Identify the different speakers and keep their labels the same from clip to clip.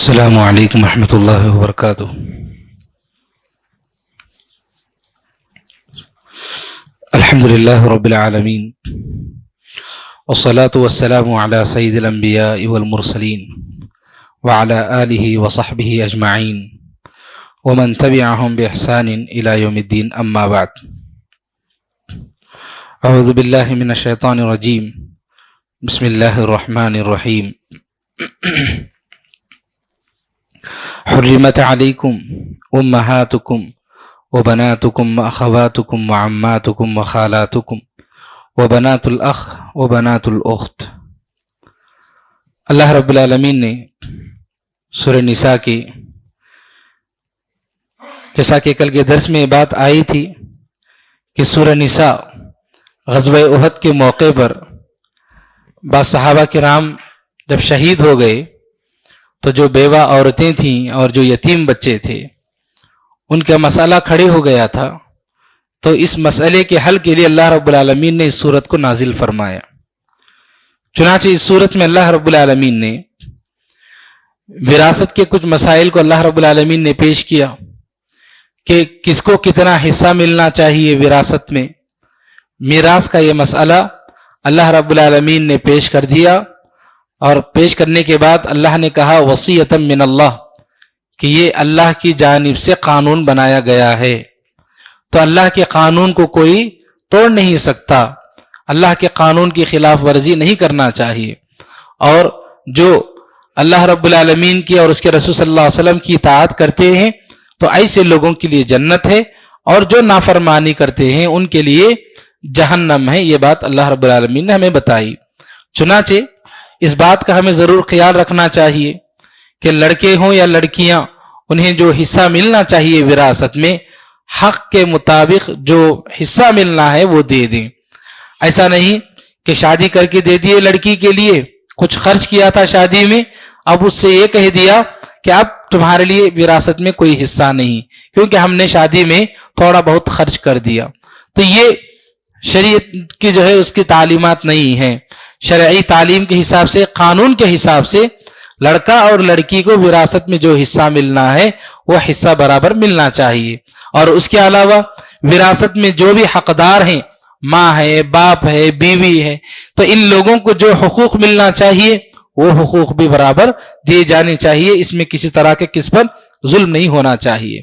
Speaker 1: السلام علیکم ورحمۃ اللہ وبرکاتہ۔ الحمد للہ رب العالمین والصلاة والسلام علی سید الانبیاء والمرسلین وعلی آلہ وصحبہ اجمعین ومن تبعہم بإحسان الی یوم الدین، اما بعد۔ اعوذ باللہ من الشیطان الرجیم، بسم اللہ الرحمن الرحیم۔ حرمت علیکم امہاتکم وبناتکم واخواتکم وعماتکم وخالاتکم وبنات الاخ وبنات الاخت۔ اللہ رب العالمین نے سورہ نساء کی، جیسا کہ کل کے درس میں بات آئی تھی کہ سورہ نساء غزوہ احد کے موقع پر بعض صحابہ کرام جب شہید ہو گئے تو جو بیوہ عورتیں تھیں اور جو یتیم بچے تھے ان کا مسئلہ کھڑے ہو گیا تھا، تو اس مسئلے کے حل کے لیے اللہ رب العالمین نے اس صورت کو نازل فرمایا۔ چنانچہ اس صورت میں اللہ رب العالمین نے وراثت کے کچھ مسائل کو اللہ رب العالمین نے پیش کیا کہ کس کو کتنا حصہ ملنا چاہیے وراثت میں۔ میراث کا یہ مسئلہ اللہ رب العالمین نے پیش کر دیا، اور پیش کرنے کے بعد اللہ نے کہا وصیۃ من اللہ، کہ یہ اللہ کی جانب سے قانون بنایا گیا ہے، تو اللہ کے قانون کو کوئی توڑ نہیں سکتا، اللہ کے قانون کی خلاف ورزی نہیں کرنا چاہیے، اور جو اللہ رب العالمین کی اور اس کے رسول صلی اللہ علیہ وسلم کی اطاعت کرتے ہیں تو ایسے لوگوں کے لیے جنت ہے، اور جو نافرمانی کرتے ہیں ان کے لیے جہنم ہے۔ یہ بات اللہ رب العالمین نے ہمیں بتائی۔ چنانچہ اس بات کا ہمیں ضرور خیال رکھنا چاہیے کہ لڑکے ہوں یا لڑکیاں، انہیں جو حصہ ملنا چاہیے وراثت میں حق کے مطابق جو حصہ ملنا ہے وہ دے دیں۔ ایسا نہیں کہ شادی کر کے دے دیے لڑکی کے لیے، کچھ خرچ کیا تھا شادی میں، اب اس سے یہ کہہ دیا کہ اب تمہارے لیے وراثت میں کوئی حصہ نہیں کیونکہ ہم نے شادی میں تھوڑا بہت خرچ کر دیا، تو یہ شریعت کی جو ہے اس کی تعلیمات نہیں ہیں۔ شرعی تعلیم کے حساب سے، قانون کے حساب سے لڑکا اور لڑکی کو وراثت میں جو حصہ ملنا ہے وہ حصہ برابر ملنا چاہیے، اور اس کے علاوہ وراثت میں جو بھی حقدار ہیں، ماں ہے، باپ ہے، بیوی ہے، تو ان لوگوں کو جو حقوق ملنا چاہیے وہ حقوق بھی برابر دیے جانے چاہیے، اس میں کسی طرح کے کس پر ظلم نہیں ہونا چاہیے۔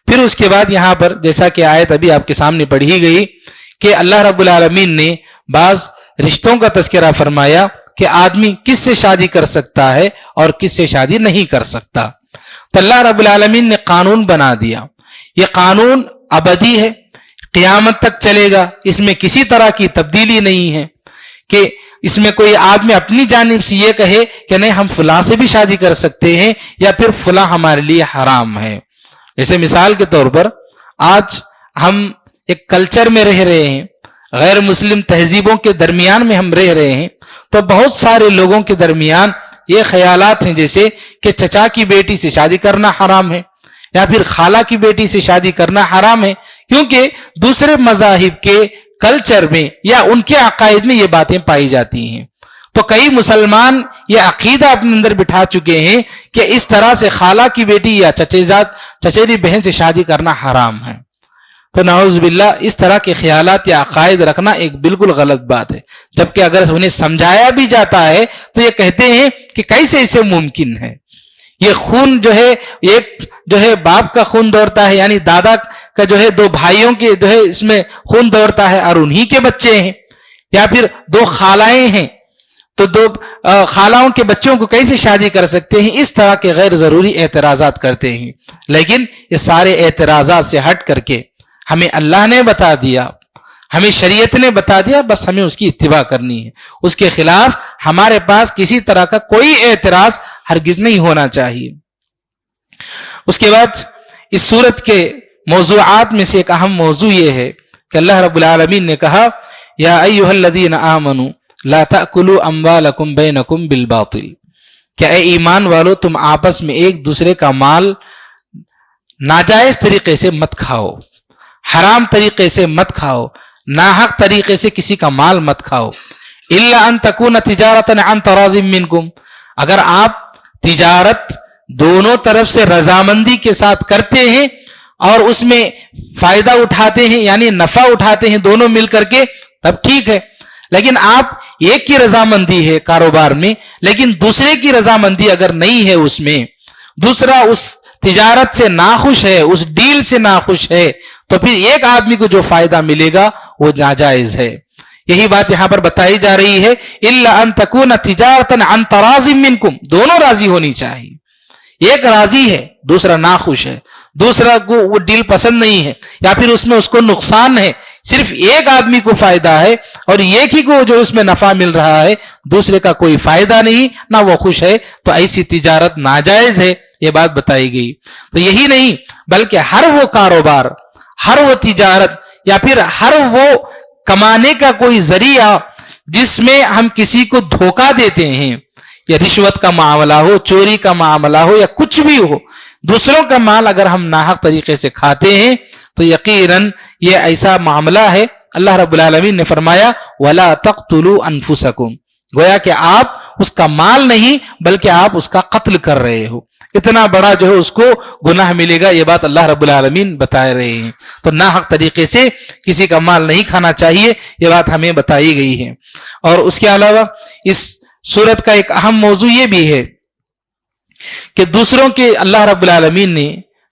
Speaker 1: پھر اس کے بعد یہاں پر جیسا کہ آیت ابھی آپ کے سامنے پڑھی گئی کہ اللہ رب العالمین نے بعض رشتوں کا تذکرہ فرمایا کہ آدمی کس سے شادی کر سکتا ہے اور کس سے شادی نہیں کر سکتا، تو اللہ رب العالمین نے قانون بنا دیا۔ یہ قانون ابدی ہے، قیامت تک چلے گا، اس میں کسی طرح کی تبدیلی نہیں ہے کہ اس میں کوئی آدمی اپنی جانب سے یہ کہے کہ نہیں ہم فلاں سے بھی شادی کر سکتے ہیں یا پھر فلاں ہمارے لیے حرام ہے۔ جیسے مثال کے طور پر آج ہم ایک کلچر میں رہ رہے ہیں، غیر مسلم تہذیبوں کے درمیان میں ہم رہ رہے ہیں، تو بہت سارے لوگوں کے درمیان یہ خیالات ہیں جیسے کہ چچا کی بیٹی سے شادی کرنا حرام ہے یا پھر خالہ کی بیٹی سے شادی کرنا حرام ہے، کیونکہ دوسرے مذاہب کے کلچر میں یا ان کے عقائد میں یہ باتیں پائی جاتی ہیں۔ تو کئی مسلمان یہ عقیدہ اپنے اندر بٹھا چکے ہیں کہ اس طرح سے خالہ کی بیٹی یا چچیری بہن سے شادی کرنا حرام ہے، تو نعوذ باللہ اس طرح کے خیالات یا عقائد رکھنا ایک بالکل غلط بات ہے، جبکہ اگر انہیں سمجھایا بھی جاتا ہے تو یہ کہتے ہیں کہ کیسے اسے ممکن ہے، یہ خون جو ہے ایک جو ہے باپ کا خون دوڑتا ہے، یعنی دادا کا جو ہے دو بھائیوں کے جو ہے اس میں خون دوڑتا ہے اور انہی کے بچے ہیں، یا پھر دو خالائیں ہیں تو دو خالاؤں کے بچوں کو کیسے شادی کر سکتے ہیں، اس طرح کے غیر ضروری اعتراضات کرتے ہیں۔ لیکن یہ سارے اعتراضات سے ہٹ کر کے ہمیں اللہ نے بتا دیا، ہمیں شریعت نے بتا دیا، بس ہمیں اس کی اتباع کرنی ہے، اس کے خلاف ہمارے پاس کسی طرح کا کوئی اعتراض ہرگز نہیں ہونا چاہیے۔ اس کے بعد اس صورت کے موضوعات میں سے ایک اہم موضوع یہ ہے کہ اللہ رب العالمین نے کہا یا ایھا الذین آمنوا لا تأکلوا اموالکم بینکم بالباطل، کہ اے ایمان والو تم آپس میں ایک دوسرے کا مال ناجائز طریقے سے مت کھاؤ، حرام طریقے سے مت کھاؤ، ناحق طریقے سے کسی کا مال مت کھاؤ، الا ان تکون تجارتا عن تراض منکم، اگر آپ تجارت دونوں طرف سے رضامندی کے ساتھ کرتے ہیں اور اس میں فائدہ اٹھاتے ہیں یعنی نفع اٹھاتے ہیں دونوں مل کر کے، تب ٹھیک ہے. لیکن آپ ایک کی رضامندی ہے کاروبار میں لیکن دوسرے کی رضامندی اگر نہیں ہے، اس میں دوسرا اس تجارت سے ناخوش ہے، اس ڈیل سے ناخوش ہے، تو پھر ایک آدمی کو جو فائدہ ملے گا وہ ناجائز ہے. یہی بات یہاں پر بتائی جا رہی ہے، الا ان تکون تجارتا عن تراض منکم، دونوں راضی ہونی چاہیے. ایک راضی ہے دوسرا ناخوش ہے، دوسرا کو وہ ڈیل پسند نہیں ہے یا پھر اس میں اس کو نقصان ہے، صرف ایک آدمی کو فائدہ ہے اور ایک ہی کو جو اس میں نفع مل رہا ہے، دوسرے کا کوئی فائدہ نہیں، نہ وہ خوش ہے، تو ایسی تجارت ناجائز ہے. یہ بات بتائی گئی. تو یہی نہیں بلکہ ہر وہ کاروبار، ہر وہ تجارت یا پھر ہر وہ کمانے کا کوئی ذریعہ جس میں ہم کسی کو دھوکہ دیتے ہیں، یا رشوت کا معاملہ ہو، چوری کا معاملہ ہو یا کچھ بھی ہو، دوسروں کا مال اگر ہم ناحق طریقے سے کھاتے ہیں تو یقیناً یہ ایسا معاملہ ہے. اللہ رب العالمین نے فرمایا وَلَا تَقْتُلُوا أَنفُسَكُمْ، گویا کہ آپ اس کا مال نہیں بلکہ آپ اس کا قتل کر رہے ہو. اتنا بڑا جو ہے اس کو گناہ ملے گا، یہ بات اللہ رب العالمین بتا رہے ہیں. تو ناحق طریقے سے کسی کا مال نہیں کھانا چاہیے، یہ بات ہمیں بتائی گئی ہے. اور اس کے علاوہ اس سورت کا ایک اہم موضوع یہ بھی ہے کہ دوسروں کے اللہ رب العالمین نے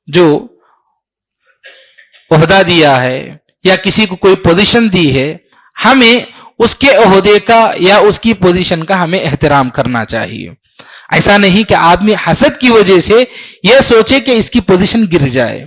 Speaker 1: جو عہدہ دیا ہے یا کسی کو کوئی پوزیشن دی ہے، ہمیں اس کے عہدے کا یا اس کی پوزیشن کا ہمیں احترام کرنا چاہیے. ایسا نہیں کہ آدمی حسد کی وجہ سے یہ سوچے کہ اس کی پوزیشن گر جائے،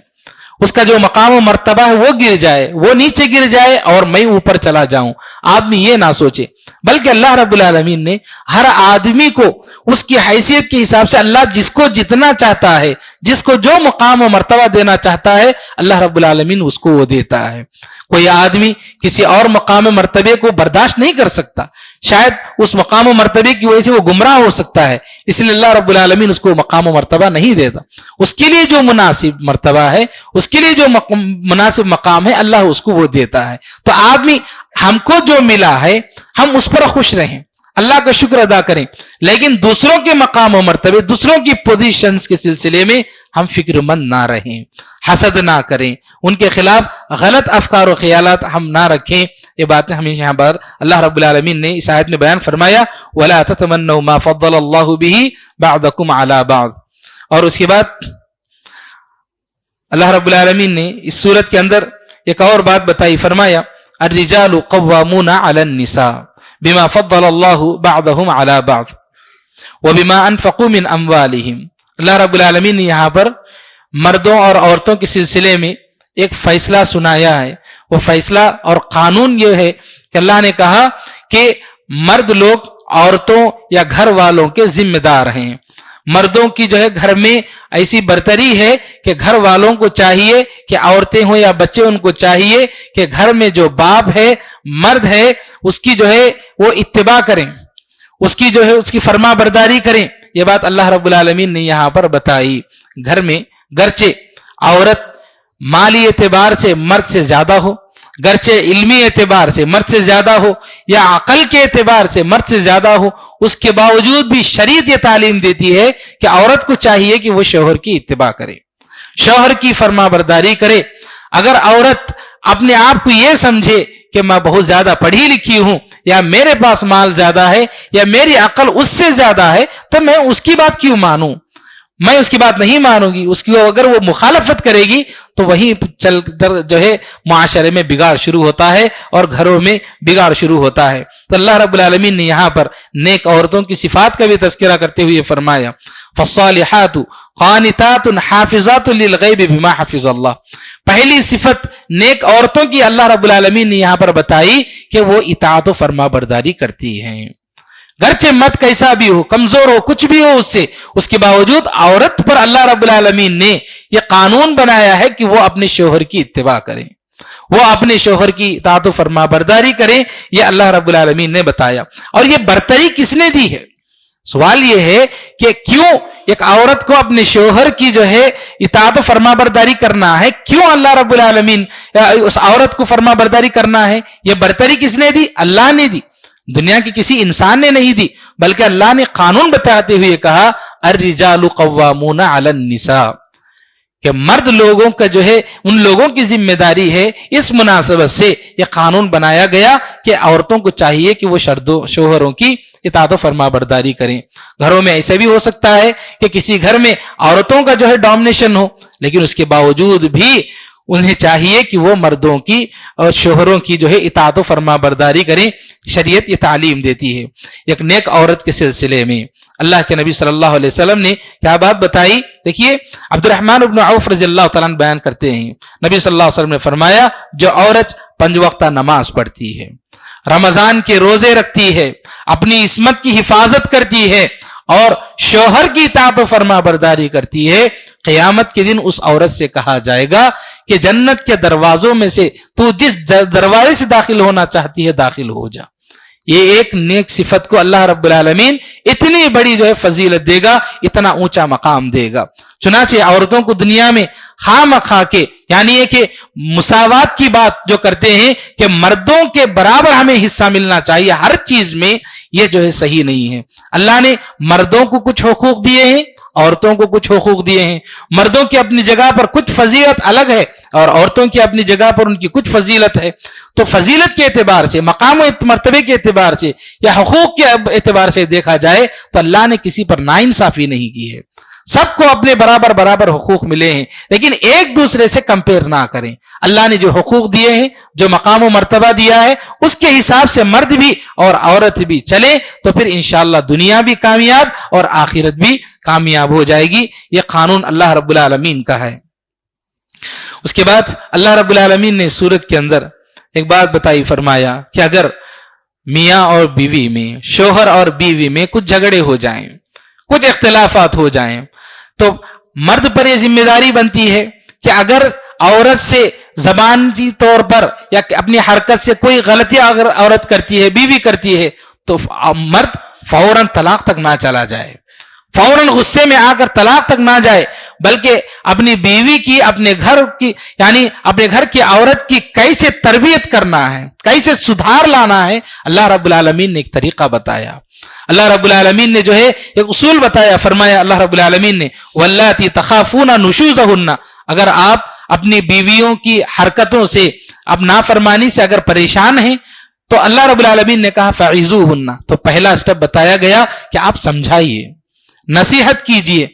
Speaker 1: اس کا جو مقام و مرتبہ ہے وہ گر جائے، وہ نیچے گر جائے اور میں اوپر چلا جاؤں. آدمی یہ نہ سوچے، بلکہ اللہ رب العالمین نے ہر آدمی کو اس کی حیثیت کے حساب سے اللہ جس کو جتنا چاہتا ہے، جس کو جو مقام و مرتبہ دینا چاہتا ہے، اللہ رب العالمین اس کو وہ دیتا ہے. کوئی آدمی کسی اور مقام مرتبے کو برداشت نہیں کر سکتا، شاید اس مقام و مرتبے کی وجہ سے وہ گمراہ ہو سکتا ہے، اس لیے اللہ رب العالمین اس کو مقام و مرتبہ نہیں دیتا. اس کے لیے جو مناسب مرتبہ ہے، اس کے لیے جو مناسب مقام ہے، اللہ اس کو وہ دیتا ہے. تو آدمی ہم کو جو ملا ہے ہم اس پر خوش رہیں، اللہ کا شکر ادا کریں، لیکن دوسروں کے مقام و مرتبے، دوسروں کی پوزیشنز کے سلسلے میں ہم فکر مند نہ رہیں، حسد نہ کریں، ان کے خلاف غلط افکار و خیالات ہم نہ رکھیں. یہ باتیں ہمیں یہاں پر اللہ رب العالمین نے اس آیت میں بیان فرمایا وَلَا تَتَمَنَّوْا مَا فَضَّلَ اللَّهُ بِهِ بَعْضَكُمْ عَلَى بَعْضٍ. اور اس کے بعد اللہ رب العالمین نے اس سورت کے اندر ایک اور بات بتائی، فرمایا الرجال قوامون علی النساء بما فضل اللہ بعضهم علی بعض وبما انفقوا من اموالهم. اللہ رب العالمین نے یہاں پر مردوں اور عورتوں کے سلسلے میں ایک فیصلہ سنایا ہے. وہ فیصلہ اور قانون یہ ہے کہ اللہ نے کہا کہ مرد لوگ عورتوں یا گھر والوں کے ذمہ دار ہیں. مردوں کی جو ہے گھر میں ایسی برتری ہے کہ گھر والوں کو چاہیے کہ عورتیں ہوں یا بچے، ان کو چاہیے کہ گھر میں جو باپ ہے، مرد ہے، اس کی جو ہے وہ اتباع کریں، اس کی جو ہے اس کی فرما برداری کریں. یہ بات اللہ رب العالمین نے یہاں پر بتائی. گھر میں گرچہ عورت مالی اعتبار سے مرد سے زیادہ ہو، گرچہ علمی اعتبار سے مرد سے زیادہ ہو یا عقل کے اعتبار سے مرد سے زیادہ ہو، اس کے باوجود بھی شریعت یہ تعلیم دیتی ہے کہ عورت کو چاہیے کہ وہ شوہر کی اتباع کرے، شوہر کی فرما برداری کرے. اگر عورت اپنے آپ کو یہ سمجھے کہ میں بہت زیادہ پڑھی لکھی ہوں یا میرے پاس مال زیادہ ہے یا میری عقل اس سے زیادہ ہے تو میں اس کی بات کیوں مانوں، میں اس کی بات نہیں مانوں گی. اس کی اگر وہ مخالفت کرے گی تو وہیں چل کر جو ہے معاشرے میں بگاڑ شروع ہوتا ہے اور گھروں میں بگاڑ شروع ہوتا ہے. تو اللہ رب العالمین نے یہاں پر نیک عورتوں کی صفات کا بھی تذکرہ کرتے ہوئے فرمایا فالصالحات قانتات حافظات للغیب بما حفظ اللہ. پہلی صفت نیک عورتوں کی اللہ رب العالمین نے یہاں پر بتائی کہ وہ اطاعت و فرما برداری کرتی ہیں. گرچہ مرد کیسا بھی ہو، کمزور ہو، کچھ بھی ہو اس سے، اس کے باوجود عورت پر اللہ رب العالمین نے یہ قانون بنایا ہے کہ وہ اپنے شوہر کی اتباع کریں، وہ اپنے شوہر کی اطاعت و فرما برداری کریں. یہ اللہ رب العالمین نے بتایا. اور یہ برتری کس نے دی ہے؟ سوال یہ ہے کہ کیوں ایک عورت کو اپنے شوہر کی جو ہے اطاعت و فرما برداری کرنا ہے، کیوں اللہ رب العالمین اس عورت کو فرما برداری کرنا ہے؟ یہ برتری کس نے دی؟ اللہ نے دی، دنیا کے کسی انسان نے نہیں دی، بلکہ اللہ نے قانون بتاتے ہوئے کہا الرجال قوامون علی النساء، کہ مرد لوگوں کا جو ہے ان لوگوں کی ذمہ داری ہے. اس مناسبت سے یہ قانون بنایا گیا کہ عورتوں کو چاہیے کہ وہ شوہروں کی اطاعت و فرما برداری کریں. گھروں میں ایسا بھی ہو سکتا ہے کہ کسی گھر میں عورتوں کا جو ہے ڈومینیشن ہو، لیکن اس کے باوجود بھی انہیں چاہیے کہ وہ مردوں کی اور شوہروں کی جو ہے اطاعت و فرما برداری کریں. شریعت یہ تعلیم دیتی ہے. ایک نیک عورت کے سلسلے میں اللہ کے نبی صلی اللہ علیہ وسلم نے کیا بات بتائی؟ دیکھیے عبد الرحمن بن عوف رضی اللہ تعالیٰ عنہ بیان کرتے ہیں، نبی صلی اللہ علیہ وسلم نے فرمایا جو عورت 5 وقتہ نماز پڑھتی ہے، رمضان کے روزے رکھتی ہے، اپنی عصمت کی حفاظت کرتی ہے اور شوہر کی اطاعت و فرما برداری کرتی ہے، قیامت کے دن اس عورت سے کہا جائے گا کہ جنت کے دروازوں میں سے تو جس دروازے سے داخل ہونا چاہتی ہے داخل ہو جا. یہ ایک نیک صفت کو اللہ رب العالمین اتنی بڑی جو ہے فضیلت دے گا، اتنا اونچا مقام دے گا. چنانچہ عورتوں کو دنیا میں خواہ مخواہ کے، یعنی یہ کہ مساوات کی بات جو کرتے ہیں کہ مردوں کے برابر ہمیں حصہ ملنا چاہیے ہر چیز میں، یہ جو ہے صحیح نہیں ہے. اللہ نے مردوں کو کچھ حقوق دیے ہیں، عورتوں کو کچھ حقوق دیے ہیں. مردوں کی اپنی جگہ پر کچھ فضیلت الگ ہے اور عورتوں کی اپنی جگہ پر ان کی کچھ فضیلت ہے. تو فضیلت کے اعتبار سے، مقام و مرتبے کے اعتبار سے یا حقوق کے اعتبار سے دیکھا جائے تو اللہ نے کسی پر ناانصافی نہیں کی ہے. سب کو اپنے برابر حقوق ملے ہیں، لیکن ایک دوسرے سے کمپیئر نہ کریں. اللہ نے جو حقوق دیے ہیں، جو مقام و مرتبہ دیا ہے، اس کے حساب سے مرد بھی اور عورت بھی چلیں تو پھر انشاءاللہ دنیا بھی کامیاب اور آخرت بھی کامیاب ہو جائے گی. یہ قانون اللہ رب العالمین کا ہے. اس کے بعد اللہ رب العالمین نے سورت کے اندر ایک بات بتائی، فرمایا کہ اگر میاں اور بیوی میں، شوہر اور بیوی میں کچھ جھگڑے ہو جائیں، کچھ اختلافات ہو جائیں، تو مرد پر یہ ذمہ داری بنتی ہے کہ اگر عورت سے زبانی طور پر یا اپنی حرکت سے کوئی غلطیاں اگر عورت کرتی ہے، بیوی کرتی ہے، تو مرد فوراً طلاق تک نہ چلا جائے، فوراً غصے میں آ کر طلاق تک نہ جائے، بلکہ اپنی بیوی کی، اپنے گھر کی، یعنی اپنے گھر کی عورت کی کیسے تربیت کرنا ہے، کیسے سدھار لانا ہے، اللہ رب العالمین نے ایک طریقہ بتایا. اللہ رب العالمین نے جو ہے ایک اصول بتایا. فرمایا اللہ رب العالمین نے واللاتی تخافون نشوزہن، اگر آپ اپنی بیویوں کی حرکتوں سے، اب نافرمانی سے اگر پریشان ہیں تو اللہ رب العالمین نے کہا فعظوہن، تو پہلا سٹیپ بتایا گیا کہ آپ سمجھائیے، نصیحت کیجئے.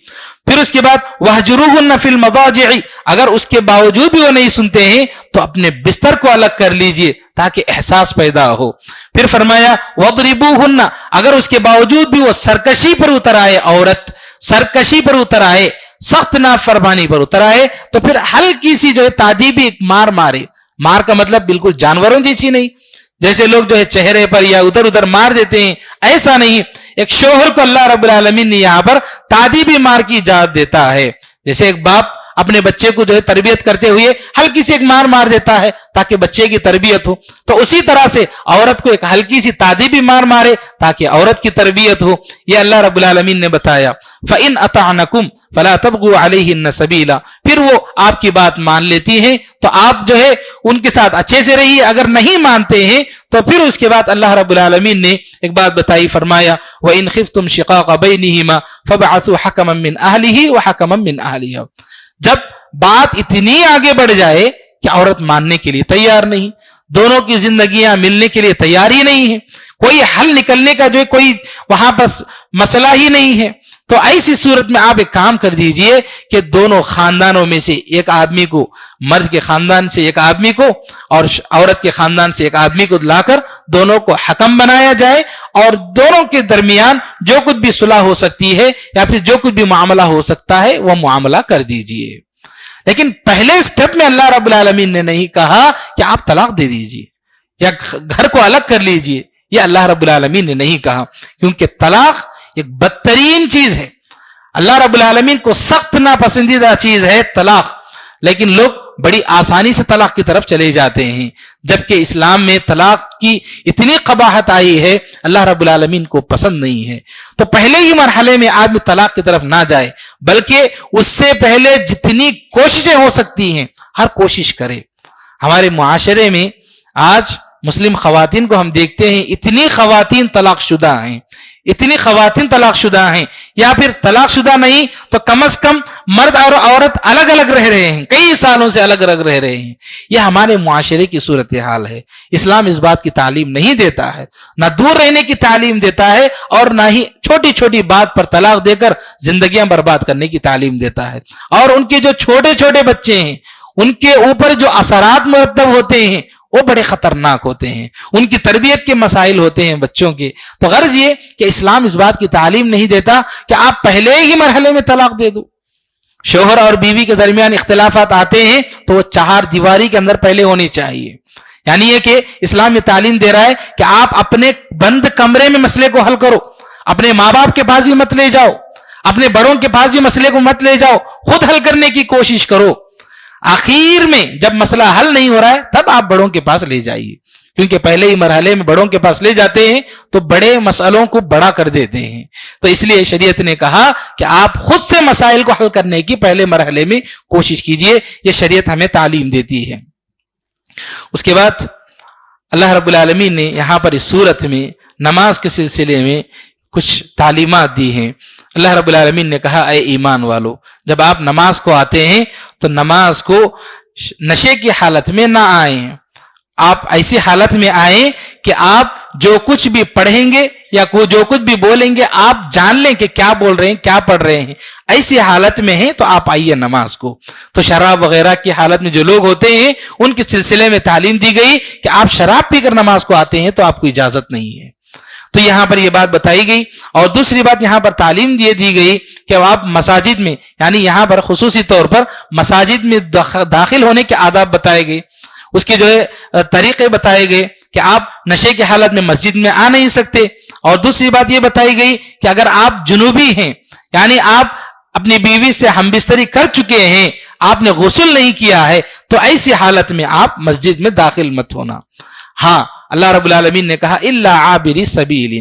Speaker 1: پھر اس کے بعد وَهْجُرُوهُنَّ فِي الْمَضَاجِعِ، اگر اس کے باوجود بھی وہ نہیں سنتے ہیں تو اپنے بستر کو الگ کر لیجئے تاکہ احساس پیدا ہو. پھر فرمایا وَضْرِبُوهُنَّ، اگر اس کے باوجود بھی وہ سرکشی پر اتر آئے، عورت سرکشی پر اتر آئے، سخت نافرمانی پر اتر آئے، تو پھر ہلکی سی جو ہے تادیبی ایک مار مارے. مار کا مطلب بالکل جانوروں جیسی نہیں، جیسے لوگ جو ہے چہرے پر یا ادھر ادھر مار دیتے ہیں، ایسا نہیں. ایک شوہر کو اللہ رب العالمین نے یہاں پر تادیبی مار کی اجازت دیتا ہے. جیسے ایک باپ اپنے بچے کو جو ہے تربیت کرتے ہوئے ہلکی سی ایک مار دیتا ہے تاکہ بچے کی تربیت ہو، تو اسی طرح سے عورت کو ایک ہلکی سی تادیبی مار مارے تاکہ عورت کی تربیت ہو. یہ اللہ رب العالمین نے بتایا. فَإِنْ أَطَعْنَكُمْ فَلَا تَبْغُوا عَلَيْهِنَّ سَبِيلًا، پھر وہ آپ کی بات مان لیتی ہیں تو آپ جو ہے ان کے ساتھ اچھے سے رہیے. اگر نہیں مانتے ہیں تو پھر اس کے بعد اللہ رب العالمین نے ایک بات بتائی. فرمایا وَإِنْ خِفْتُمْ شِقَاقَ بَيْنِهِمَا فَابْعَثُوا حَكَمًا مِّنْ أَهْلِهِ وَحَكَمًا مِّنْ أَهْلِهَا. جب بات اتنی آگے بڑھ جائے کہ عورت ماننے کے لیے تیار نہیں، دونوں کی زندگیاں ملنے کے لیے تیار ہی نہیں ہے، کوئی حل نکلنے کا جو ہے کوئی وہاں پر مسئلہ ہی نہیں ہے، تو ایسی صورت میں آپ ایک کام کر دیجئے کہ دونوں خاندانوں میں سے ایک آدمی کو، مرد کے خاندان سے ایک آدمی کو اور عورت کے خاندان سے ایک آدمی کو لا کر دونوں کو حکم بنایا جائے اور دونوں کے درمیان جو کچھ بھی صلح ہو سکتی ہے یا پھر جو کچھ بھی معاملہ ہو سکتا ہے وہ معاملہ کر دیجئے. لیکن پہلے سٹیپ میں اللہ رب العالمین نے نہیں کہا کہ آپ طلاق دے دیجئے یا گھر کو الگ کر لیجئے. یہ اللہ رب العالمین نے نہیں کہا، کیونکہ طلاق ایک بدترین چیز ہے. اللہ رب العالمین کو سخت ناپسندیدہ چیز ہے طلاق، لیکن لوگ بڑی آسانی سے طلاق کی طرف چلے جاتے ہیں، جبکہ اسلام میں طلاق کی اتنی قباحت آئی ہے اللہ رب العالمین کو پسند نہیں ہے. تو پہلے ہی مرحلے میں آدمی طلاق کی طرف نہ جائے، بلکہ اس سے پہلے جتنی کوششیں ہو سکتی ہیں ہر کوشش کرے. ہمارے معاشرے میں آج مسلم خواتین کو ہم دیکھتے ہیں، اتنی خواتین طلاق شدہ ہیں، اتنی خواتین طلاق شدہ ہیں، یا پھر طلاق شدہ نہیں تو کم از کم مرد اور عورت الگ الگ رہ رہے ہیں، کئی سالوں سے الگ الگ رہ رہے ہیں. یہ ہمارے معاشرے کی صورتحال ہے. اسلام اس بات کی تعلیم نہیں دیتا ہے، نہ دور رہنے کی تعلیم دیتا ہے اور نہ ہی چھوٹی چھوٹی بات پر طلاق دے کر زندگیاں برباد کرنے کی تعلیم دیتا ہے. اور ان کے جو چھوٹے چھوٹے بچے ہیں ان کے اوپر جو اثرات مرتب ہوتے ہیں وہ بڑے خطرناک ہوتے ہیں، ان کی تربیت کے مسائل ہوتے ہیں بچوں کے. تو غرض یہ کہ اسلام اس بات کی تعلیم نہیں دیتا کہ آپ پہلے ہی مرحلے میں طلاق دے دو. شوہر اور بیوی کے درمیان اختلافات آتے ہیں تو وہ چہار دیواری کے اندر پہلے ہونی چاہیے. یعنی یہ کہ اسلام یہ تعلیم دے رہا ہے کہ آپ اپنے بند کمرے میں مسئلے کو حل کرو، اپنے ماں باپ کے پاس بھی مت لے جاؤ، اپنے بڑوں کے پاس بھی مسئلے کو مت لے جاؤ، خود حل کرنے کی کوشش کرو. آخر میں جب مسئلہ حل نہیں ہو رہا ہے تب آپ بڑوں کے پاس لے جائیے، کیونکہ پہلے ہی مرحلے میں بڑوں کے پاس لے جاتے ہیں تو بڑے مسئلوں کو بڑا کر دیتے ہیں. تو اس لیے شریعت نے کہا کہ آپ خود سے مسائل کو حل کرنے کی پہلے مرحلے میں کوشش کیجئے. یہ شریعت ہمیں تعلیم دیتی ہے. اس کے بعد اللہ رب العالمین نے یہاں پر اس صورت میں نماز کے سلسلے میں کچھ تعلیمات دی ہیں. اللہ رب العالمین نے کہا اے ایمان والو، جب آپ نماز کو آتے ہیں تو نماز کو نشے کی حالت میں نہ آئیں. آپ ایسی حالت میں آئیں کہ آپ جو کچھ بھی پڑھیں گے یا جو کچھ بھی بولیں گے آپ جان لیں کہ کیا بول رہے ہیں، کیا پڑھ رہے ہیں. ایسی حالت میں ہیں تو آپ آئیے نماز کو. تو شراب وغیرہ کی حالت میں جو لوگ ہوتے ہیں ان کے سلسلے میں تعلیم دی گئی کہ آپ شراب پی کر نماز کو آتے ہیں تو آپ کو اجازت نہیں ہے. تو یہاں پر یہ بات بتائی گئی. اور دوسری بات یہاں پر تعلیم دی گئی کہ آپ مساجد میں، یعنی یہاں پر خصوصی طور پر مساجد میں داخل ہونے کے آداب بتائے گئے، اس کے جو ہے طریقے بتائے گئے کہ آپ نشے کی حالت میں مسجد میں آ نہیں سکتے. اور دوسری بات یہ بتائی گئی کہ اگر آپ جنوبی ہیں، یعنی آپ اپنی بیوی سے ہم بستری کر چکے ہیں، آپ نے غسل نہیں کیا ہے، تو ایسی حالت میں آپ مسجد میں داخل مت ہونا. ہاں اللہ رب العالمین نے کہا الا عابری سبیل.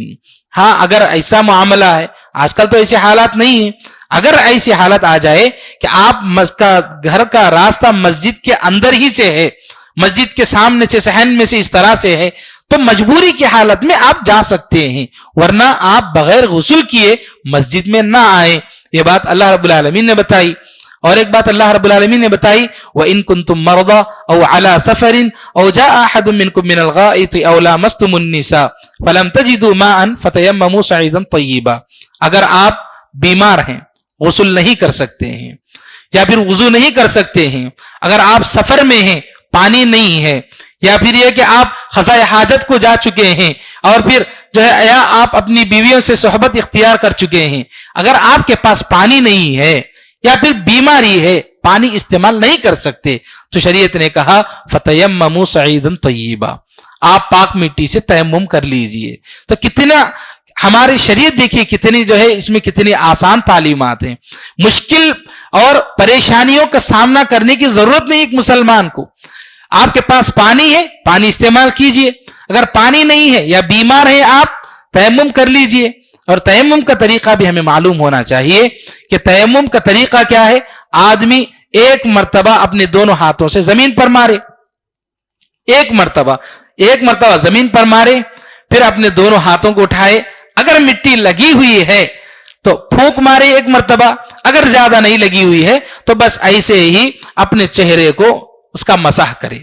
Speaker 1: ہاں اگر ایسا معاملہ ہے، آج کل تو ایسے حالات نہیں ہیں، اگر ایسی حالت آ جائے کہ آپ گھر کا راستہ مسجد کے اندر ہی سے ہے، مسجد کے سامنے سے صحن میں سے اس طرح سے ہے، تو مجبوری کی حالت میں آپ جا سکتے ہیں، ورنہ آپ بغیر غسل کیے مسجد میں نہ آئیں. یہ بات اللہ رب العالمین نے بتائی. اور ایک بات اللہ رب العالمین نے بتائی وَإِن كُنتُم مَرْضَىٰ أَوْ عَلَىٰ سَفَرٍ أَوْ جَاءَ أَحَدٌ مِّنكُم مِّنَ الْغَائِطِ أَوْ لَامَسْتُمُ النِّسَاءَ فَلَمْ تَجِدُوا مَاءً فَتَيَمَّمُوا صَعِيدًا طَيِّبًا. اگر آپ بیمار ہیں، غسل نہیں کر سکتے ہیں یا پھر وضو نہیں کر سکتے ہیں، اگر آپ سفر میں ہیں، پانی نہیں ہے، یا پھر یہ کہ آپ قضاء حاجت کو جا چکے ہیں اور پھر جو ہے یا آپ اپنی بیویوں سے صحبت اختیار کر چکے ہیں، اگر آپ کے پاس پانی نہیں ہے یا پھر بیماری ہے، پانی استعمال نہیں کر سکتے، تو شریعت نے کہا فَتَيَمَّمُوا صَعِيدًا طَيِّبًا، آپ پاک مٹی سے تیمم کر لیجئے. تو کتنا ہماری شریعت دیکھیے کتنی جو ہے اس میں کتنی آسان تعلیمات ہیں. مشکل اور پریشانیوں کا سامنا کرنے کی ضرورت نہیں ایک مسلمان کو. آپ کے پاس پانی ہے، پانی استعمال کیجئے. اگر پانی نہیں ہے یا بیمار ہیں آپ، تیمم کر لیجئے. اور تیمم کا طریقہ بھی ہمیں معلوم ہونا چاہیے کہ تیمم کا طریقہ کیا ہے. آدمی ایک مرتبہ اپنے دونوں ہاتھوں سے زمین پر مارے، ایک مرتبہ زمین پر مارے، پھر اپنے دونوں ہاتھوں کو اٹھائے. اگر مٹی لگی ہوئی ہے تو پھونک مارے ایک مرتبہ، اگر زیادہ نہیں لگی ہوئی ہے تو بس ایسے ہی اپنے چہرے کو اس کا مسح کرے.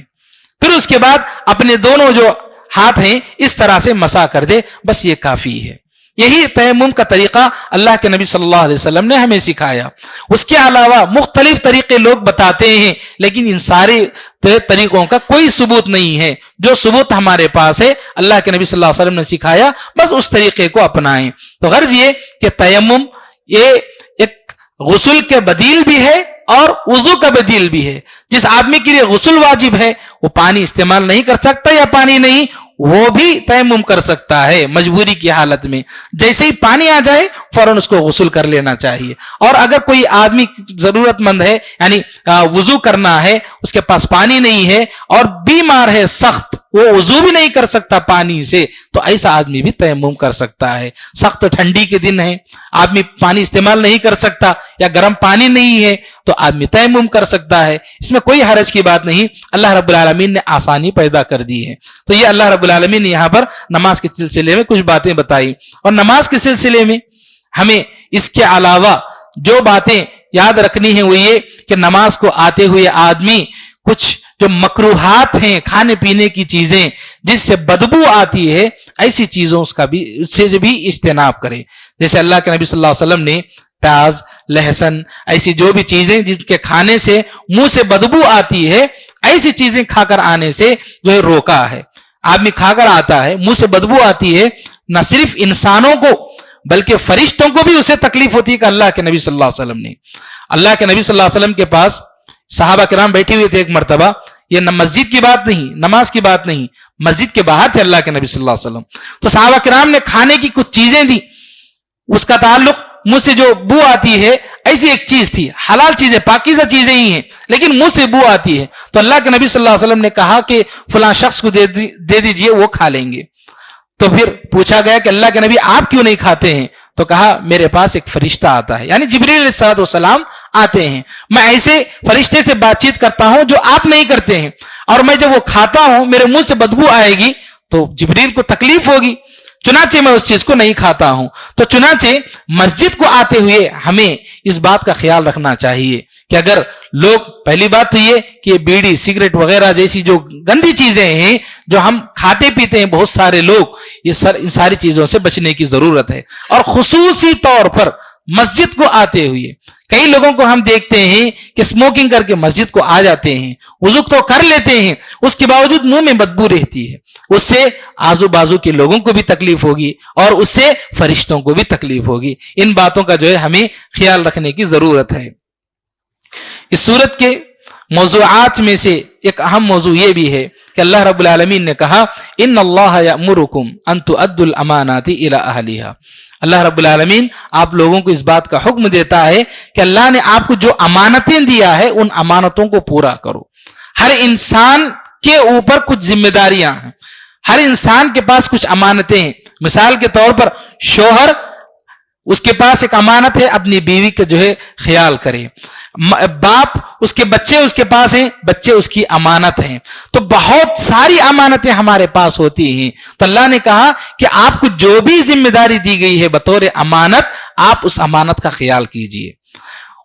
Speaker 1: پھر اس کے بعد اپنے دونوں جو ہاتھ ہیں اس طرح سے مسح کر دے، بس یہ کافی ہے. یہی تیمم کا طریقہ اللہ کے نبی صلی اللہ علیہ وسلم نے ہمیں سکھایا. اس کے علاوہ مختلف طریقے لوگ بتاتے ہیں، لیکن ان سارے طریقوں کا کوئی ثبوت نہیں ہے. جو ثبوت ہمارے پاس ہے اللہ کے نبی صلی اللہ علیہ وسلم نے سکھایا، بس اس طریقے کو اپنائیں. تو غرض یہ کہ تیمم یہ ایک غسل کے بدیل بھی ہے اور وضو کا بدیل بھی ہے. جس آدمی کے لیے غسل واجب ہے وہ پانی استعمال نہیں کر سکتا یا پانی نہیں، وہ بھی تیمم کر سکتا ہے مجبوری کی حالت میں. جیسے ہی پانی آ جائے فوراً اس کو غسل کر لینا چاہیے. اور اگر کوئی آدمی ضرورت مند ہے، یعنی وضو کرنا ہے، اس کے پاس پانی نہیں ہے اور بیمار ہے سخت، وہ وضو بھی نہیں کر سکتا پانی سے، تو ایسا آدمی بھی تیمم کر سکتا ہے. سخت ٹھنڈی کے دن ہے، آدمی پانی استعمال نہیں کر سکتا یا گرم پانی نہیں ہے تو آدمی تیمم کر سکتا ہے، اس میں کوئی حرج کی بات نہیں، اللہ رب العالمین نے آسانی پیدا کر دی ہے۔ تو یہ اللہ رب العالمین نے یہاں پر نماز کے سلسلے میں کچھ باتیں بتائی، اور نماز کے سلسلے میں ہمیں اس کے علاوہ جو باتیں یاد رکھنی ہیں وہ یہ کہ نماز کو آتے ہوئے آدمی کچھ جو مکروہات ہیں، کھانے پینے کی چیزیں جس سے بدبو آتی ہے، ایسی چیزوں اس سے بھی اجتناب کرے۔ جیسے اللہ کے نبی صلی اللہ علیہ وسلم نے پیاز، لہسن، ایسی جو بھی چیزیں جن کے کھانے سے منہ سے بدبو آتی ہے، ایسی چیزیں کھا کر آنے سے جو ہے روکا ہے۔ آدمی کھا کر آتا ہے، منہ سے بدبو آتی ہے، نہ صرف انسانوں کو بلکہ فرشتوں کو بھی اسے تکلیف ہوتی ہے کہ اللہ کے نبی صلی اللہ علیہ وسلم نے، اللہ کے نبی صلی اللہ علیہ وسلم کے پاس صحابہ کرام بیٹھے ہوئے تھے ایک مرتبہ، یہ مسجد کی بات نہیں، نماز کی بات نہیں، مسجد کے باہر تھے اللہ کے نبی صلی اللہ علیہ وسلم، تو صحابہ کرام نے کھانے کی کچھ چیزیں دی، اس کا تعلق منہ سے جو بو آتی ہے، ایسی ایک چیز تھی، حلال چیزیں، پاکیزہ چیزیں ہی ہیں لیکن منہ سے بو آتی ہے، تو اللہ کے نبی صلی اللہ علیہ وسلم نے کہا کہ فلاں شخص کو دے دیجئے، وہ کھا لیں گے۔ تو پھر پوچھا گیا کہ اللہ کے نبی آپ کیوں نہیں کھاتے ہیں؟ تو کہا میرے پاس ایک فرشتہ آتا ہے، یعنی جبریل علیہ السلام آتے ہیں، میں ایسے فرشتے سے بات چیت کرتا ہوں جو آپ نہیں کرتے ہیں، اور میں جب وہ کھاتا ہوں میرے منہ سے بدبو آئے گی تو جبریل کو تکلیف ہوگی، چنانچہ میں اس چیز کو نہیں کھاتا ہوں۔ تو چنانچہ مسجد کو آتے ہوئے ہمیں اس بات کا خیال رکھنا چاہیے کہ اگر لوگ، پہلی بات تو یہ کہ بیڑی، سگریٹ وغیرہ جیسی جو گندی چیزیں ہیں جو ہم کھاتے پیتے ہیں بہت سارے لوگ، ان ساری چیزوں سے بچنے کی ضرورت ہے، اور خصوصی طور پر مسجد کو آتے ہوئے کئی لوگوں کو ہم دیکھتے ہیں کہ اسموکنگ کر کے مسجد کو آ جاتے ہیں، وضو تو کر لیتے ہیں، اس کے باوجود منہ میں بدبو رہتی ہے، اس سے آزو بازو کے لوگوں کو بھی تکلیف ہوگی اور اس سے فرشتوں کو بھی تکلیف ہوگی۔ ان باتوں کا جو ہے ہمیں خیال رکھنے کی ضرورت ہے۔ اس صورت کے موضوعات میں سے ایک اہم موضوع یہ بھی ہے کہ اللہ رب العالمین نے کہا ان اللہ یأمرکم ان تؤدوا الامانات الی اہلھا، اللہ رب العالمین آپ لوگوں کو اس بات کا حکم دیتا ہے کہ اللہ نے آپ کو جو امانتیں دیا ہے ان امانتوں کو پورا کرو۔ ہر انسان کے اوپر کچھ ذمہ داریاں ہیں، ہر انسان کے پاس کچھ امانتیں ہیں۔ مثال کے طور پر شوہر، اس کے پاس ایک امانت ہے اپنی بیوی کا جو ہے خیال کرے، باپ، اس کے بچے اس کے پاس ہیں، بچے اس کی امانت ہیں، تو بہت ساری امانتیں ہمارے پاس ہوتی ہیں۔ تو اللہ نے کہا کہ آپ کو جو بھی ذمہ داری دی گئی ہے بطور امانت، آپ اس امانت کا خیال کیجئے،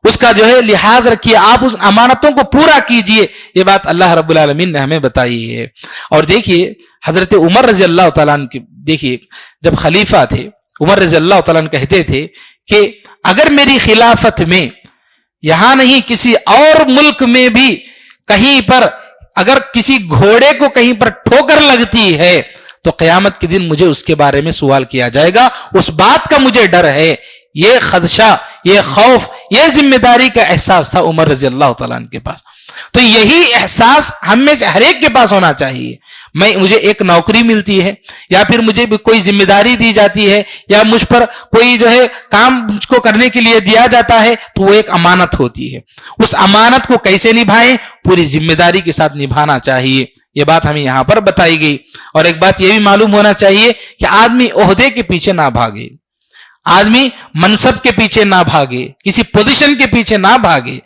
Speaker 1: اس کا جو ہے لحاظ رکھیے، آپ اس امانتوں کو پورا کیجئے۔ یہ بات اللہ رب العالمین نے ہمیں بتائی ہے۔ اور دیکھیے حضرت عمر رضی اللہ تعالیٰ عنہ، دیکھیے جب خلیفہ تھے عمر رضی اللہ تعالیٰ عنہ کہتے تھے کہ اگر میری خلافت میں، یہاں نہیں کسی اور ملک میں بھی کہیں پر اگر کسی گھوڑے کو کہیں پر ٹھوکر لگتی ہے تو قیامت کے دن مجھے اس کے بارے میں سوال کیا جائے گا، اس بات کا مجھے ڈر ہے۔ یہ خدشہ، یہ خوف، یہ ذمہ داری کا احساس تھا عمر رضی اللہ تعالیٰ عنہ کے پاس۔ تو یہی احساس ہم میں سے ہر ایک کے پاس ہونا چاہیے۔ مجھے ایک نوکری ملتی ہے یا پھر مجھے بھی کوئی ذمہ داری دی جاتی ہے یا مجھ پر کوئی جو ہے کام مجھ کو کرنے کے لیے دیا جاتا ہے تو وہ ایک امانت ہوتی ہے، اس امانت کو کیسے نبھائیں؟ پوری ذمہ داری کے ساتھ نبھانا چاہیے۔ یہ بات ہمیں یہاں پر بتائی گئی۔ اور ایک بات یہ بھی معلوم ہونا چاہیے کہ آدمی عہدے کے پیچھے نہ بھاگے، آدمی منصب کے پیچھے نہ بھاگے، کسی پوزیشن کے پیچھے نہ بھاگے۔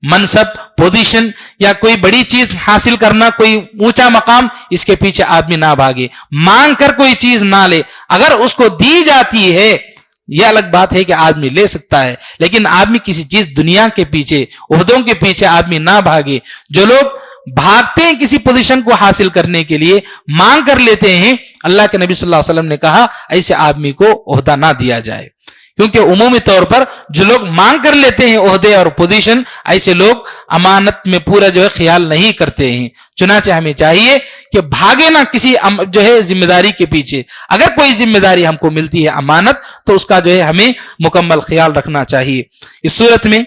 Speaker 1: منصب، پوزیشن یا کوئی بڑی چیز حاصل کرنا، کوئی اونچا مقام، اس کے پیچھے آدمی نہ بھاگے، مانگ کر کوئی چیز نہ لے۔ اگر اس کو دی جاتی ہے یہ الگ بات ہے کہ آدمی لے سکتا ہے، لیکن آدمی کسی چیز دنیا کے پیچھے، عہدوں کے پیچھے آدمی نہ بھاگے۔ جو لوگ بھاگتے ہیں کسی پوزیشن کو حاصل کرنے کے لیے، مانگ کر لیتے ہیں، اللہ کے نبی صلی اللہ علیہ وسلم نے کہا ایسے آدمی کو عہدہ نہ دیا جائے، کیونکہ عمومی طور پر جو لوگ مانگ کر لیتے ہیں عہدے اور پوزیشن، ایسے لوگ امانت میں پورا جو ہے خیال نہیں کرتے ہیں۔ چنانچہ ہمیں چاہیے کہ بھاگے نہ کسی جو ہے ذمہ داری کے پیچھے۔ اگر کوئی ذمہ داری ہم کو ملتی ہے امانت، تو اس کا جو ہے ہمیں مکمل خیال رکھنا چاہیے۔ اس صورت میں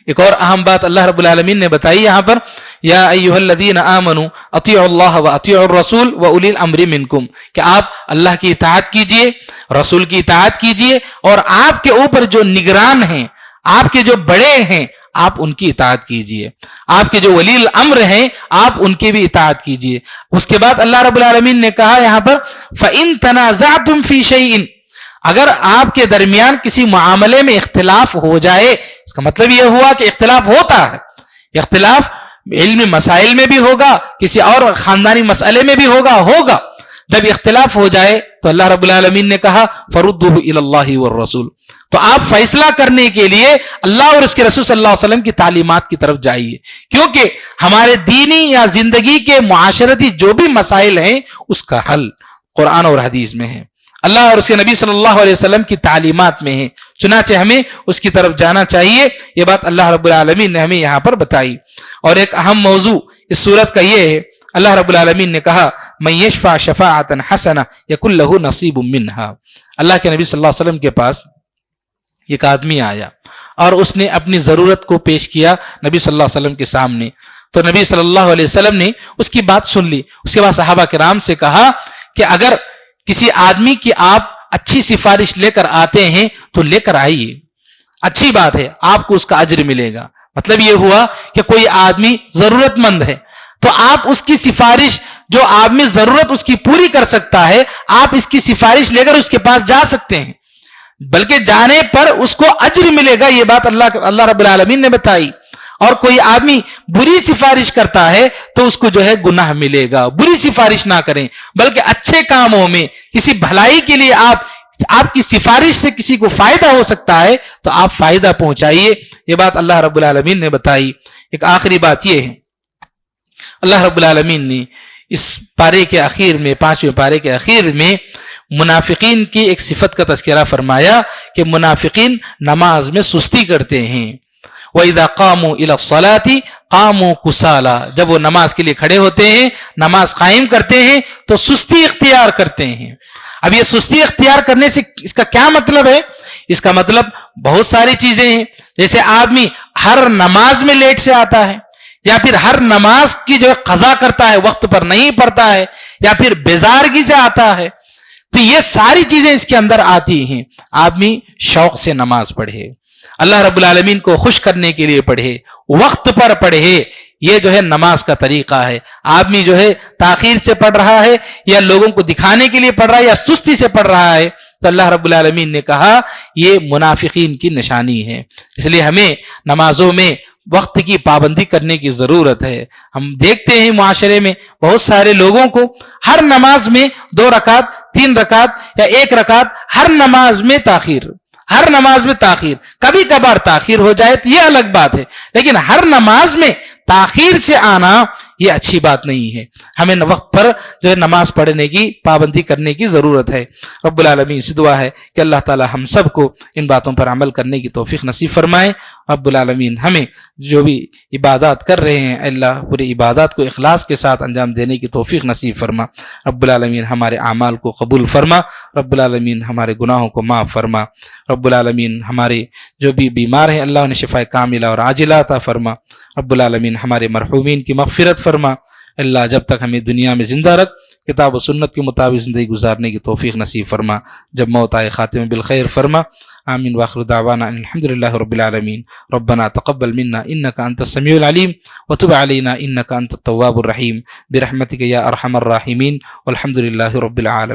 Speaker 1: ایک اور اہم بات اللہ رب العالمین نے بتائی یہاں پر، یا ایھا الذین آمنوا اطیعوا اللہ واطیعوا الرسول واولی الامر منکم، کہ آپ اللہ کی اطاعت کیجئے، رسول کی اطاعت کیجئے، اور آپ کے اوپر جو نگران ہیں، آپ کے جو بڑے ہیں، آپ ان کی اطاعت کیجئے، آپ کے جو ولی الامر ہیں آپ ان کی بھی اطاعت کیجئے۔ اس کے بعد اللہ رب العالمین نے کہا یہاں پر فَإِن تَنَازَعْتُمْ فِي شَيْءٍ، اگر آپ کے درمیان کسی معاملے میں اختلاف ہو جائے، اس کا مطلب یہ ہوا کہ اختلاف ہوتا ہے، اختلاف علمی مسائل میں بھی ہوگا، کسی اور خاندانی مسئلے میں بھی ہوگا. جب اختلاف ہو جائے تو اللہ رب العالمین نے کہا فردوہ الی اللہ والرسول، تو آپ فیصلہ کرنے کے لیے اللہ اور اس کے رسول صلی اللہ علیہ وسلم کی تعلیمات کی طرف جائیے، کیونکہ ہمارے دینی یا زندگی کے معاشرتی جو بھی مسائل ہیں اس کا حل قرآن اور حدیث میں ہے، اللہ اور اس کے نبی صلی اللہ علیہ وسلم کی تعلیمات میں ہے، چنانچہ ہمیں اس کی طرف جانا چاہیے. یہ بات اللہ رب العالمین نے ہمیں یہاں پر بتائی. اور ایک اہم موضوع اس صورت کا یہ ہے، اللہ رب العالمین نے کہا من یشفع شفاعۃ حسنہ یکن لہ نصیب منہا. اللہ کے نبی صلی اللہ علیہ وسلم کے پاس ایک آدمی آیا اور اس نے اپنی ضرورت کو پیش کیا نبی صلی اللہ علیہ وسلم کے سامنے، تو نبی صلی اللہ علیہ وسلم نے اس کی بات سن لی. اس کے بعد صحابہ کرام سے کہا کہ اگر کسی آدمی کی آپ اچھی سفارش لے کر آتے ہیں تو لے کر آئیے، اچھی بات ہے، آپ کو اس کا اجر ملے گا. مطلب یہ ہوا کہ کوئی آدمی ضرورت مند ہے تو آپ اس کی سفارش، جو آدمی ضرورت اس کی پوری کر سکتا ہے، آپ اس کی سفارش لے کر اس کے پاس جا سکتے ہیں، بلکہ جانے پر اس کو اجر ملے گا. یہ بات اللہ رب العالمین نے بتائی. اور کوئی آدمی بری سفارش کرتا ہے تو اس کو جو ہے گناہ ملے گا. بری سفارش نہ کریں، بلکہ اچھے کاموں میں کسی بھلائی کے لیے آپ کی سفارش سے کسی کو فائدہ ہو سکتا ہے تو آپ فائدہ پہنچائیے. یہ بات اللہ رب العالمین نے بتائی. ایک آخری بات یہ ہے، اللہ رب العالمین نے اس پارے کے اخیر میں، 5ویں پارے کے اخیر میں منافقین کی ایک صفت کا تذکرہ فرمایا کہ منافقین نماز میں سستی کرتے ہیں. وَإِذَا قَامُوا إِلَى الصَّلَاةِ قَامُوا كُسَالَىٰ، جب وہ نماز کے لیے کھڑے ہوتے ہیں، نماز قائم کرتے ہیں تو سستی اختیار کرتے ہیں. اب یہ سستی اختیار کرنے سے اس کا کیا مطلب ہے؟ اس کا مطلب بہت ساری چیزیں ہیں. جیسے آدمی ہر نماز میں لیٹ سے آتا ہے، یا پھر ہر نماز کی جو قضا کرتا ہے وقت پر نہیں پڑھتا ہے، یا پھر بیزارگی سے آتا ہے، تو یہ ساری چیزیں اس کے اندر آتی ہیں. آدمی شوق سے نماز پڑھے، اللہ رب العالمین کو خوش کرنے کے لیے پڑھے، وقت پر پڑھے، یہ جو ہے نماز کا طریقہ ہے. آدمی جو ہے تاخیر سے پڑھ رہا ہے، یا لوگوں کو دکھانے کے لیے پڑھ رہا ہے، یا سستی سے پڑھ رہا ہے، تو اللہ رب العالمین نے کہا یہ منافقین کی نشانی ہے. اس لیے ہمیں نمازوں میں وقت کی پابندی کرنے کی ضرورت ہے. ہم دیکھتے ہیں معاشرے میں بہت سارے لوگوں کو ہر نماز میں 2 رکعت 3 رکعت یا 1 رکعت، ہر نماز میں تاخیر، ہر نماز میں تاخیر. کبھی کبھار تاخیر ہو جائے تو یہ الگ بات ہے، لیکن ہر نماز میں تاخیر سے آنا یہ اچھی بات نہیں ہے. ہمیں وقت پر جو ہے نماز پڑھنے کی پابندی کرنے کی ضرورت ہے. رب العالمین سے دعا ہے کہ اللہ تعالی ہم سب کو ان باتوں پر عمل کرنے کی توفیق نصیب فرمائے. رب العالمین ہمیں جو بھی عبادات کر رہے ہیں اللہ پوری عبادات کو اخلاص کے ساتھ انجام دینے کی توفیق نصیب فرما. رب العالمین ہمارے اعمال کو قبول فرما. رب العالمین ہمارے گناہوں کو معاف فرما. رب العالمین ہمارے جو بھی بیمار ہیں اللہ انہیں شفا کاملہ اور عاجلہ عطا فرما. رب العالمین ہمارے مرحومین کی مغفرت فرما. اللہ جب تک ہمیں دنیا میں زندہ رکھ، کتاب و سنت کے مطابق زندگی گزارنے کی توفیق نصیب فرما. جب موت آئے خاتمہ بالخیر فرما. آمین. واخر دعوانا الحمد للہ رب العالمین. ربنا تقبل منا انک انت السمیع العلیم وتب علینا انک انت التواب الرحیم برحمتک یا ارحم الراحمین والحمد للہ رب العالمین.